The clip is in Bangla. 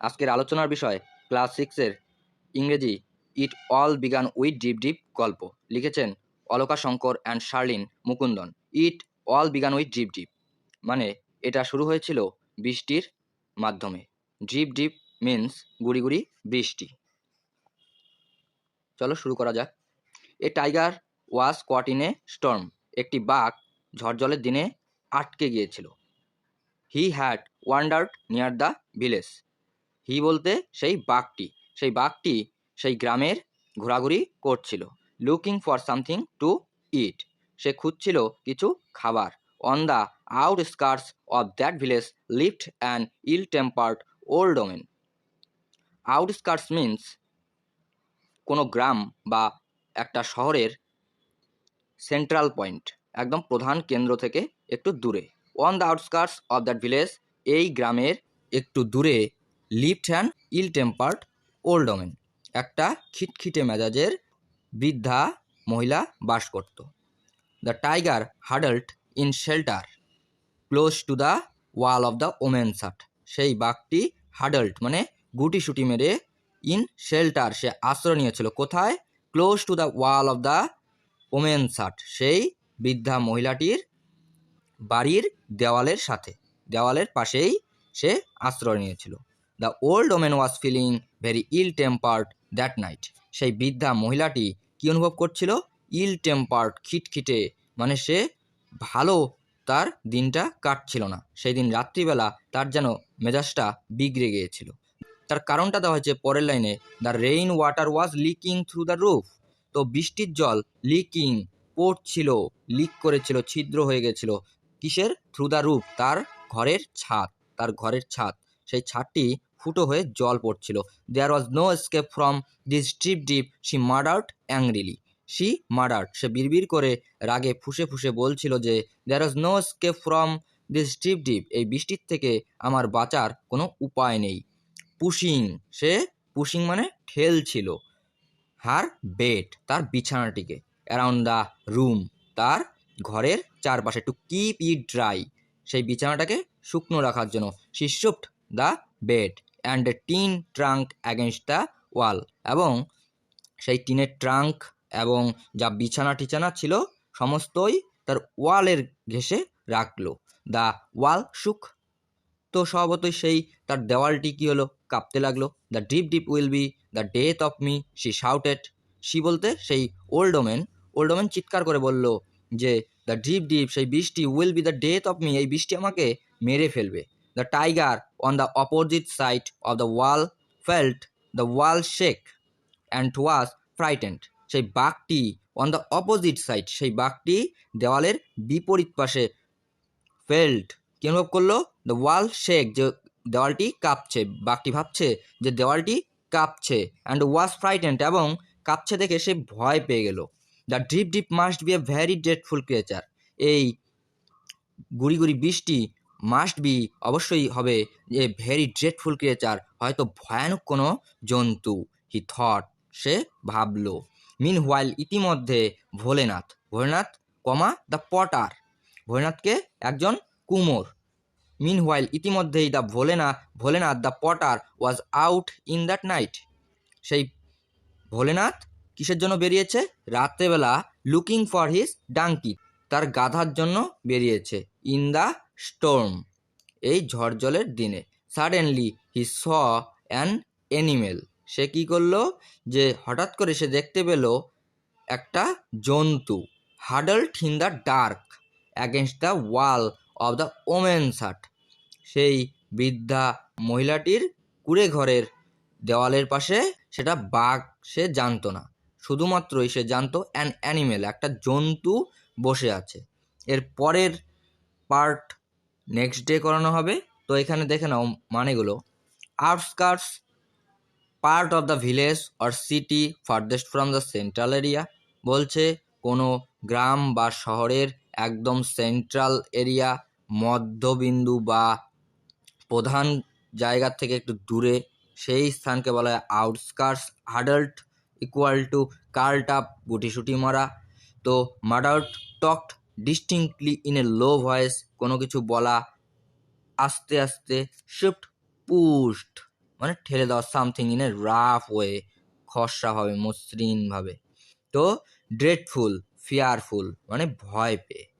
আজকের আলোচনার বিষয় ক্লাস 6-এর ইংরেজি it all began with deep deep গল্প। লিখেছেন Alka Shankar and Sharlene Mukundan. It all began with deep deep মানে এটা শুরু হয়েছিল বৃষ্টির মাধ্যমে। ডিপ ডিপ মিন্স গুড়ি গুড়ি বৃষ্টি। চলো শুরু করা যাক। A tiger was caught in a storm. একটি বাঘ ঝড়জলের দিনে আটকে গিয়েছিল। He had wandered near the village. He বলতে সেই বাঘটি সেই গ্রামের ঘোরাঘুরি করছিল। Looking for something to eat, সে খুঁজছিল কিছু খাবার। On the outskirts of that village lived an ill tempered old woman. Outskirts means কোনো গ্রাম বা একটা শহরের সেন্ট্রাল পয়েন্ট, একদম প্রধান কেন্দ্র থেকে একটু দূরে। On the outskirts of that village, এই গ্রামের একটু দূরে lived an ill tempered old woman, একটা খিটখিটে মেজাজের বৃদ্ধা মহিলা বাস করত। The tiger huddled in shelter close to the wall of the woman's hut. সেই বাঘটি হাডল্ড মানে গুটিসুটি মেরে, ইন শেল্টার সে আশ্রয় নিয়েছিল কোথায়? Close to the wall of the woman's hut, সেই বৃদ্ধা মহিলাটির বাড়ির দেওয়ালের সাথে, দেওয়ালের পাশেই সে আশ্রয় নিয়েছিল। The old women was feeling very ill tempered that night. সেই বৃদ্ধা মহিলাটি কী অনুভব করছিল? ইল টেম্পার্ড, খিটখিটে, মানে সে ভালো তার দিনটা কাটছিল না। সেই দিন রাত্রিবেলা তার যেন মেজাজটা বিগড়ে গিয়েছিল। তার কারণটা দেওয়া হয়েছে পরের লাইনে, the rain water was leaking through the roof. তো বৃষ্টির জল লিকিং পড়ছিল, লিক করেছিল, ছিদ্র হয়ে গেছিল। কিসের? থ্রু দ্য রুফ, তার ঘরের ছাদ, তার ঘরের ছাদ, সেই ছাদটি ফুটো হয়ে জল পড়ছিল। There was no escape from this deep deep, she muttered angrily. She muttered, সে বিড়বিড় করে রাগে ফুঁসে ফুঁসে বলছিল যে there was no escape from this deep deep, এই বৃষ্টির থেকে আমার বাঁচার কোনো উপায় নেই। পুশিং, সে পুশিং মানে ঠেলছিল, হার বেড, তার বিছানাটিকে, অ্যারাউন্ড দ্য রুম, তার ঘরের চারপাশে, টু কিপ ইট ড্রাই, সেই বিছানাটাকে শুকনো রাখার জন্য। She shoved the bed and a tin trunk against the wall, এবং সেই টিনের ট্রাঙ্ক এবং যা বিছানা টিছানা ছিল সমস্তই তার ওয়ালের ঘেঁষে রাখলো। দ্য ওয়াল শুক, তো স্বভাবতই সেই তার দেওয়ালটি কী হলো? কাঁপতে লাগলো। The deep deep will be the death of me, she shouted. She বলতে সেই ওল্ড ওমেন, ওল্ড ওমেন চিৎকার করে বলল যে দ্য ডিপ ডিপ, সেই বৃষ্টি, will be the death of me, এই বৃষ্টি আমাকে মেরে ফেলবে। The tiger on the opposite side of the wall felt the wall shake and was frightened. সেই বাঘটি অন দ্য অপোজিট সাইড, সেই বাঘটি দেওয়ালের বিপরীত পাশে, ফেল্ট কি অনুভব করলো? দ্য ওয়াল শেক, যে দেওয়ালটি কাঁপছে, বাঘটি ভাবছে যে দেওয়ালটি কাঁপছে। অ্যান্ড ওয়াজ ফ্রাইটেন্ড, এবং কাঁপছে দেখে সে ভয় পেয়ে গেল। The deep deep must B A vary dreadful creature, এই গুড়ি গুড়ি বৃষ্টি মাস্ট বি অবশ্যই হবে যে ভেরি ড্রেডফুল ক্রিয়েচার, হয়তো ভয়ানক কোনো জন্তু। হি থট, সে ভাবল। মিন হোয়াইল, ইতিমধ্যে Bholenath, Bholenath comma the potter, ভোলেনাথকে একজন কুমোর। মিন হোয়াইল, ইতিমধ্যেই the Bholenath the potter was out in that night, সেই ভোলেনাথ কিসের জন্য বেরিয়েছে? রাত্রেবেলা। লুকিং ফর হিজ ডাঙ্কি, তার গাধার জন্য বেরিয়েছে। ইন দ্য স্টর্ম, এই ঝড় জলের দিনে। Suddenly he saw an animal, সে কী করলো? যে হঠাৎ করে সে দেখতে পেল একটা জন্তু। Huddled in the dark against the wall of the woman's hut, সেই বৃদ্ধা মহিলাটির কুঁড়ে ঘরের দেওয়ালের পাশে, সেটা বাঘ সে জানতো না, শুধুমাত্রই সে জানতো অ্যান অ্যানিমেল, একটা জন্তু বসে আছে। এর পরের পার্ট নেক্সট ডে করানো হবে। তো এখানে দেখে নাও মানেগুলো। Outskirts, part of the village or city farthest from the central area, বলছে কোনো গ্রাম বা শহরের একদম সেন্ট্রাল এরিয়া, মধ্যবিন্দু বা প্রধান জায়গার থেকে একটু দূরে, সেই স্থানকে বলা হয় আউটস্কার্টস। হাডল্ট ইকুয়াল টু কার্লড আপ, গুটিসুটি মারা। তো murdered talked distinctly in a low voice, কোনো কিছু বলা আস্তে আস্তে। শিফট পুশড, মানে ঠেলে দেওয়া, something in a rough way, খসড়াভাবে, মসৃণভাবে। তো ড্রেডফুল, ফিয়ারফুল মানে ভয় পেয়ে।